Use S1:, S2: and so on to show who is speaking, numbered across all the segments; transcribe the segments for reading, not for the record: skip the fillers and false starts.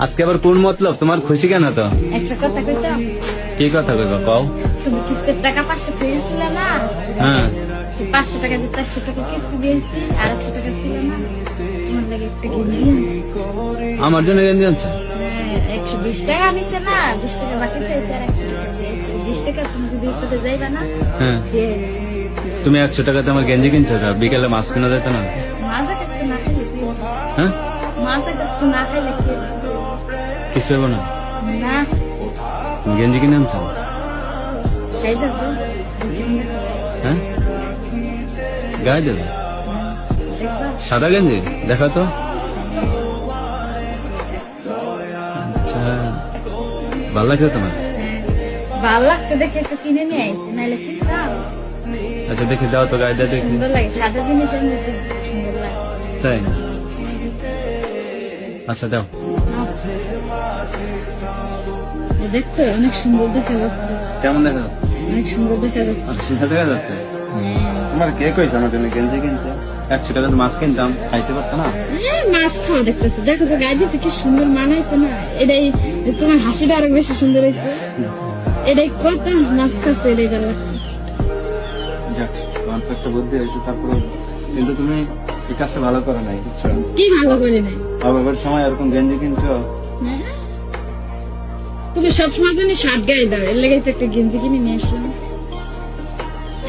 S1: আজকে আবার কোন মতলব তোমার? খুশি কেন তো?
S2: একটা কথা কইতাম,
S1: কি কথা কইবা কও?
S2: তুমি কিস্তির টাকা 500 পেয়েছিল না?
S1: হ্যাঁ
S2: 500 টাকা দিয়ে 400 টাকা কিস্তি দিয়েছি, আর 100 টাকা ছিল না? তোমার লাগে একটা গেঞ্জি আনছি।
S1: আমার জন্য গেঞ্জি আনছো?
S2: হ্যাঁ, 120 টাকা নিছে না, 20 টাকা বাকি পেয়েছে আর 100 টাকা দিয়েছে। 20 টাকা তুমি যদি উঠতে যাইবা না,
S1: হ্যাঁ
S2: দিয়ে
S1: তুমি 100 টাকাতে আমার গেঞ্জি কিনছো, তা বিকেলে মাছ কেনা যেত না?
S2: মাজা কাটতে না খাইলে কি হবে?
S1: হ্যাঁ
S2: মাজা কাটতে না খাইলে কি হবে?
S1: কিছু হবো না।
S2: না,
S1: তুমি গেঞ্জি কিনে আনছো?
S2: খাই দেবো।
S1: হ্যাঁ গায়ে দেবে?
S2: দেখবা?
S1: সাদা গেঞ্জি দেখো তো। আচ্ছা ভালো লাগছে তোমার?
S2: ভাল লাগছে দেখে তো কিনে নিয়ে আইছি, নাইলে কিনতাম।
S1: আচ্ছা দেখি দাও তো, গায়ে দিয়ে দেখি।
S2: সুন্দর লাগে, সাদা জিনিসের মধ্যে সুন্দর লাগে।
S1: তাই? আচ্ছা দাও।
S2: এই দেখছো, অনেক সুন্দর দেখা যাচ্ছে,
S1: কেমন দেখা যাচ্ছে?
S2: অনেক সুন্দর দেখা যাচ্ছে।
S1: সুন্দর দেখা যাচ্ছে। তোমার কে কইছে আমার জন্য গেঞ্জি কিনছে? 100 টাকা মাছ কিনতাম, খাইতে পারতো না?
S2: মাছ খাওয়া দেখতেছে, দেখো তো গায়ে দিচ্ছে কি সুন্দর মানাইছে না? এটাই তোমার হাসিটা আরো বেশি সুন্দর হয়েছে। এটাই কত মাছ খাচ্ছে, এটাই ভালো লাগছে।
S1: যাক, তোমার তো একটা বুদ্ধি হয়েছে, তারপরে কিন্তু তুমি এই কাজটা ভালো করো নাই, বুঝছো?
S2: কি ভালো করি নাই?
S1: আবার সময় এরকম গেঞ্জি কিনছো।
S2: হ্যাঁ? তুমি সবসময় জন্য শার্ট গায়ে দাও, এর লেগে তো একটা গেঞ্জি কিনে নিয়ে আসলাম।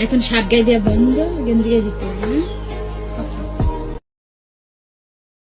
S2: এখন শার্ট গায়ে দেওয়া বন্ধ, গেঞ্জি গায়ে দিতে হবে।